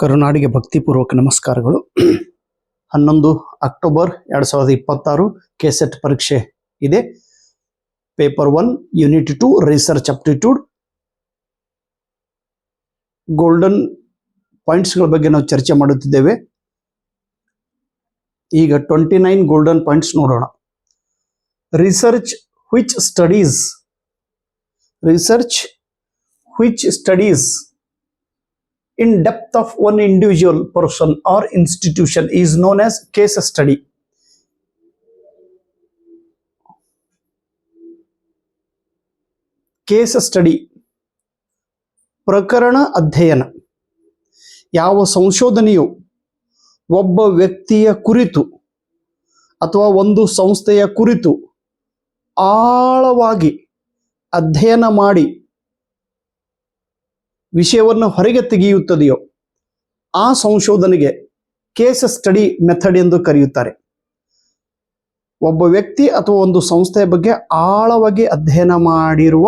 ಕರುನಾಡಿಗೆ ಭಕ್ತಿಪೂರ್ವಕ ನಮಸ್ಕಾರಗಳು. 11 October 2026 KSET ಪರೀಕ್ಷೆ ಇದೆ. Paper 1 unit 2 research aptitude golden ಪಾಯಿಂಟ್ಸ್ಗಳ ಬಗ್ಗೆ ನಾವು ಚರ್ಚೆ ಮಾಡುತ್ತಿದ್ದೇವೆ. ಈಗ 29 ಗೋಲ್ಡನ್ ಪಾಯಿಂಟ್ಸ್ ನೋಡೋಣ. Research which studies in depth of one individual person or institution is known as case study. Case study ಪ್ರಕರಣ ಅಧ್ಯಯನ. ಯಾವ ಸಂಶೋಧನೆಯು ಒಬ್ಬ ವ್ಯಕ್ತಿಯ ಕುರಿತು ಅಥವಾ ಒಂದು ಸಂಸ್ಥೆಯ ಕುರಿತು ಆಳವಾಗಿ ಅಧ್ಯಯನ ಮಾಡಿ ವಿಷಯವನ್ನು ಹೊರಗೆ ತೆಗೆಯುತ್ತದೆಯೋ ಆ ಸಂಶೋಧನೆಗೆ ಕೇಸ್ ಸ್ಟಡಿ ಮೆಥಡ್ ಎಂದು ಕರೆಯುತ್ತಾರೆ. ಒಬ್ಬ ವ್ಯಕ್ತಿ ಅಥವಾ ಒಂದು ಸಂಸ್ಥೆಯ ಬಗ್ಗೆ ಆಳವಾಗಿ ಅಧ್ಯಯನ ಮಾಡಿರುವ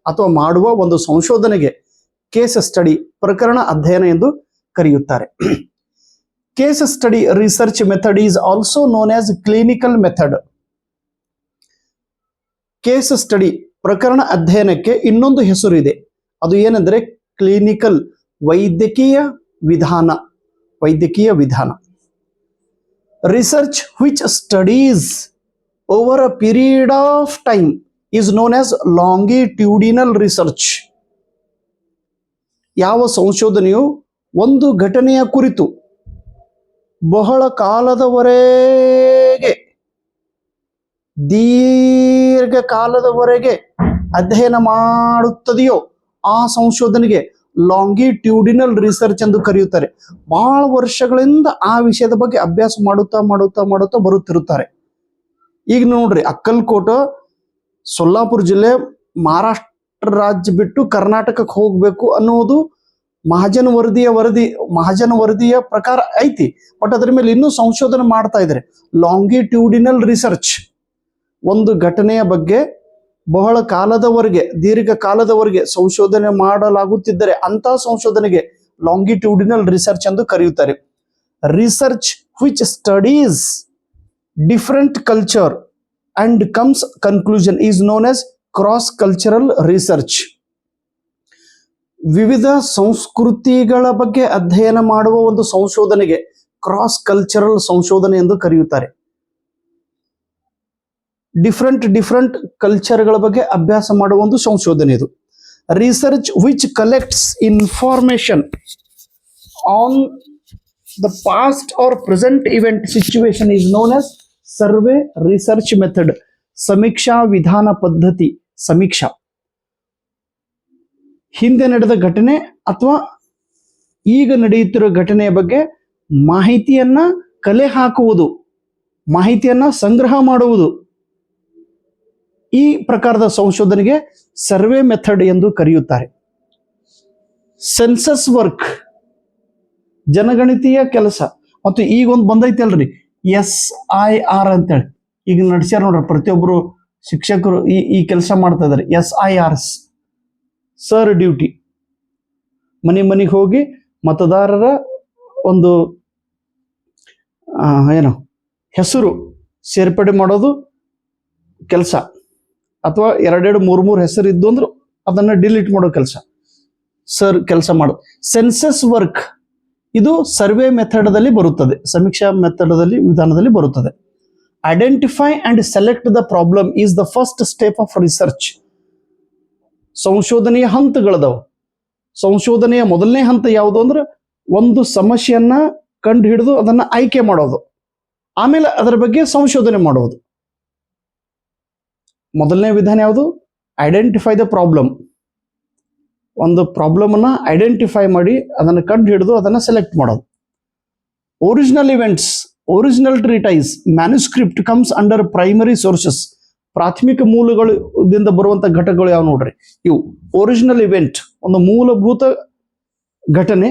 ಅಥವಾ ಮಾಡುವ ಒಂದು ಸಂಶೋಧನೆಗೆ ಕೇಸ್ ಸ್ಟಡಿ ಪ್ರಕರಣ ಅಧ್ಯಯನ ಎಂದು ಕರೆಯುತ್ತಾರೆ. Case study research method is also known as clinical method. Case study ಪ್ರಕರಣ ಅಧ್ಯಯನಕ್ಕೆ ಇನ್ನೊಂದು ಹೆಸರು ಇದೆ. ಅದು ಏನೆಂದರೆ ಕ್ಲಿನಿಕಲ್ ವೈದ್ಯಕೀಯ ವಿಧಾನ. Research which studies over a period of time is known as longitudinal research. ಯಾವ ಸಂಶೋಧನೆಯು ಒಂದು ಘಟನೆಯ ಕುರಿತು ಬಹಳ ಕಾಲದವರೆಗೆ ದೀರ್ಘಕಾಲದವರೆಗೆ ಅಧ್ಯಯನ ಮಾಡುತ್ತದೆಯೋ ಆ ಸಂಶೋಧನೆಗೆ ಲಾಂಗಿಟ್ಯೂಡಿನಲ್ ರಿಸರ್ಚ್ ಎಂದು ಕರೆಯುತ್ತಾರೆ. ಬಹಳ ವರ್ಷಗಳಿಂದ ಆ ವಿಷಯದ ಬಗ್ಗೆ ಅಭ್ಯಾಸ ಮಾಡುತ್ತಾ ಬರುತ್ತಿರುತ್ತಾರೆ. ಈಗ ನೋಡ್ರಿ, ಅಕ್ಕಲ್ಕೋಟ ಸೊಲ್ಲಾಪುರ ಜಿಲ್ಲೆ ಮಹಾರಾಷ್ಟ್ರ ರಾಜ್ಯ ಬಿಟ್ಟು ಕರ್ನಾಟಕಕ್ಕೆ ಹೋಗಬೇಕು ಅನ್ನುವುದು ಮಹಾಜನ ವರದಿಯ ಪ್ರಕಾರ ಐತಿ. ಬಟ್ ಅದ್ರ ಮೇಲೆ ಇನ್ನೂ ಸಂಶೋಧನೆ ಮಾಡ್ತಾ ಇದ್ದಾರೆ. ಲಾಂಗಿಟ್ಯೂಡಿನಲ್ ರಿಸರ್ಚ್ ಒಂದು ಘಟನೆಯ ಬಗ್ಗೆ ಬಹಳ ಕಾಲದವರೆಗೆ ದೀರ್ಘಕಾಲದವರೆಗೆ ಸಂಶೋಧನೆ ಮಾಡಲಾಗುತ್ತಿದ್ದರೆ ಅಂತ ಸಂಶೋಧನೆಗೆ ಲಾಂಗಿಟ್ಯೂಡಿನಲ್ ರಿಸರ್ಚ್ ಎಂದು ಕರೆಯುತ್ತಾರೆ. Research which studies different culture and comes conclusion is known as cross cultural research. ವಿವಿಧ ಸಂಸ್ಕೃತಿಗಳ ಬಗ್ಗೆ ಅಧ್ಯಯನ ಮಾಡುವ ಒಂದು ಸಂಶೋಧನೆಗೆ ಕ್ರಾಸ್ ಕಲ್ಚರಲ್ ಸಂಶೋಧನೆ ಎಂದು ಕರೆಯುತ್ತಾರೆ. ಡಿಫ್ರೆಂಟ್ ಕಲ್ಚರ್ಗಳ ಬಗ್ಗೆ ಅಭ್ಯಾಸ ಮಾಡುವ ಒಂದು ಸಂಶೋಧನೆ ಇದು. Research which collects information on the past or present event situation is known as survey research method. ಸಮೀಕ್ಷಾ ವಿಧಾನ ಪದ್ಧತಿ. ಸಮೀಕ್ಷಾ ಹಿಂದೆ ನಡೆದ ಘಟನೆ ಅಥವಾ ಈಗ ನಡೆಯುತ್ತಿರುವ ಘಟನೆಯ ಬಗ್ಗೆ ಮಾಹಿತಿಯನ್ನ ಕಲೆ ಹಾಕುವುದು, ಮಾಹಿತಿಯನ್ನ ಸಂಗ್ರಹ ಮಾಡುವುದು, ಈ ಪ್ರಕಾರದ ಸಂಶೋಧನೆಗೆ ಸರ್ವೆ ಮೆಥಡ್ ಎಂದು ಕರೆಯುತ್ತಾರೆ. ಸೆನ್ಸಸ್ ವರ್ಕ್, ಜನಗಣತಿಯ ಕೆಲಸ. ಮತ್ತು ಈಗ ಒಂದು ಬಂದೈತಿ ಅಲ್ರಿ SIR ಅಂತೇಳಿ, ಈಗ ನಡೆಸ್ಯಾರ ನೋಡ್ರಿ, ಪ್ರತಿಯೊಬ್ಬರು ಶಿಕ್ಷಕರು ಈ ಕೆಲಸ ಮಾಡ್ತಾ ಇದ್ದಾರೆ. SIRs sir duty. ಮನೆಗೆ ಹೋಗಿ ಮತದಾರರ ಒಂದು ಹೆಸರು ಸೇರ್ಪಡೆ ಮಾಡೋದು ಕೆಲಸ, ಅಥವಾ 2-3 ಹೆಸರು ಇದ್ದು ಅಂದ್ರೆ ಅದನ್ನ ಡಿಲೀಟ್ ಮಾಡೋ ಕೆಲಸ ಸರ್ ಕೆಲಸ ಮಾಡೋದು. ಸೆನ್ಸಸ್ ವರ್ಕ್ ಇದು ಸರ್ವೆ ಮೆಥಡ್ದಲ್ಲಿ ಬರುತ್ತದೆ, ಸಮೀಕ್ಷಾ ವಿಧಾನದಲ್ಲಿ ಬರುತ್ತದೆ. Identify and select the problem is the first step of research. ಸಂಶೋಧನೆಯ ಹಂತಗಳದಾವ. ಸಂಶೋಧನೆಯ ಮೊದಲನೇ ಹಂತ ಯಾವುದು ಅಂದ್ರೆ ಒಂದು ಸಮಸ್ಯೆಯನ್ನ ಕಂಡು ಹಿಡಿದು ಅದನ್ನ ಆಯ್ಕೆ ಮಾಡೋದು, ಆಮೇಲೆ ಅದರ ಬಗ್ಗೆ ಸಂಶೋಧನೆ ಮಾಡುವುದು. ಮೊದಲನೇ ವಿಧಾನ ಯಾವುದು? Identify the problem. ಒಂದು ಪ್ರಾಬ್ಲಮ್ ಅನ್ನ ಐಡೆಂಟಿಫೈ ಮಾಡಿ ಅದನ್ನು ಕಂಡು ಹಿಡಿದು ಅದನ್ನ ಸೆಲೆಕ್ಟ್ ಮಾಡೋದು. Original events, original treatise, manuscript comes under primary sources. ಪ್ರಾಥಮಿಕ ಮೂಲಗಳಿಂದ ಬರುವಂತ ಘಟಕಗಳು ಯಾವ ನೋಡ್ರಿ ಇವು. ಒರಿಜಿನಲ್ ಇವೆಂಟ್ ಒಂದು ಮೂಲಭೂತ ಘಟನೆ,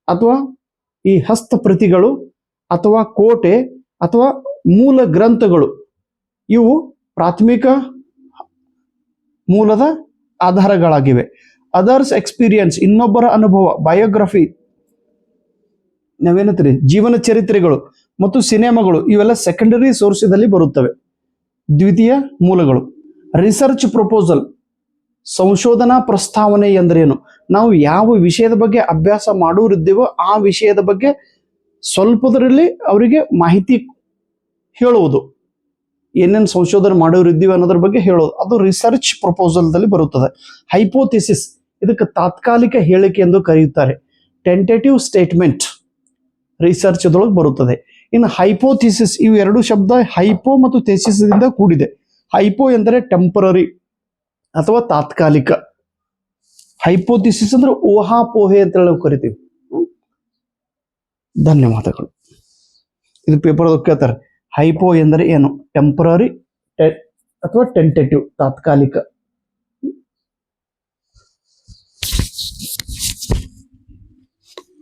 ಅಥವಾ ಈ ಹಸ್ತಪ್ರತಿಗಳು, ಅಥವಾ ಕೋಟೆ, ಅಥವಾ ಮೂಲ ಗ್ರಂಥಗಳು, ಇವು ಪ್ರಾಥಮಿಕ ಮೂಲದ ಆಧಾರಗಳಾಗಿವೆ. ಅದರ್ಸ್ ಎಕ್ಸ್ಪೀರಿಯನ್ಸ್, ಇನ್ನೊಬ್ಬರ ಅನುಭವ, ಬಯೋಗ್ರಫಿ, ನಾವೇನಂತೀರಿ ಜೀವನ ಚರಿತ್ರೆಗಳು ಮತ್ತು ಸಿನಿಮಾಗಳು ಇವೆಲ್ಲ ಸೆಕೆಂಡರಿ ಸೋರ್ಸದಲ್ಲಿ ಬರುತ್ತವೆ, ದ್ವಿತೀಯ ಮೂಲಗಳು. ರಿಸರ್ಚ್ ಪ್ರಪೋಸಲ್, ಸಂಶೋಧನಾ ಪ್ರಸ್ತಾವನೆ ಎಂದರೇನು? ನಾವು ಯಾವ ವಿಷಯದ ಬಗ್ಗೆ ಅಭ್ಯಾಸ ಮಾಡೋರಿದ್ದೇವೋ ಆ ವಿಷಯದ ಬಗ್ಗೆ ಸ್ವಲ್ಪದರಲ್ಲಿ ಅವರಿಗೆ ಮಾಹಿತಿ ಹೇಳುವುದು, ಏನೇನು ಸಂಶೋಧನೆ ಮಾಡೋರಿದ್ದೀವಿ ಅನ್ನೋದ್ರ ಬಗ್ಗೆ ಹೇಳೋದು, ಅದು ರಿಸರ್ಚ್ ಪ್ರಪೋಸಲ್ದಲ್ಲಿ ಬರುತ್ತದೆ. ಹೈಪೋಥಿಸಿಸ್, ಇದಕ್ಕೆ ತಾತ್ಕಾಲಿಕ ಹೇಳಿಕೆ ಎಂದು ಕರೆಯುತ್ತಾರೆ. ಟೆಂಟೇಟಿವ್ ಸ್ಟೇಟ್ಮೆಂಟ್ ರಿಸರ್ಚ್ ಅದೊಳಗೆ ಬರುತ್ತದೆ. ಇನ್ನು ಹೈಪೋಥಿಸಿಸ್, ಇವು ಎರಡು ಶಬ್ದ ಹೈಪೋ ಮತ್ತು ಥೆಸಿಸ್ ಇಂದ ಕೂಡಿದೆ. ಹೈಪೋ ಎಂದರೆ ಟೆಂಪರರಿ ಅಥವಾ ತಾತ್ಕಾಲಿಕ, ಹೈಪೋಥಿಸಿಸ್ ಅಂದ್ರೆ ಊಹಾಪೋಹೆ ಅಂತ ಹೇಳಿ ನಾವು ಕರಿತೀವಿ. ಧನ್ಯವಾದಗಳು. ಇದು ಪೇಪರ್ ಕೇಳ್ತಾರೆ, ಹೈಪೋ ಎಂದರೆ ಏನು? ಟೆಂಪರರಿ ಅಥವಾ ಟೆಂಟೇಟಿವ್, ತಾತ್ಕಾಲಿಕ.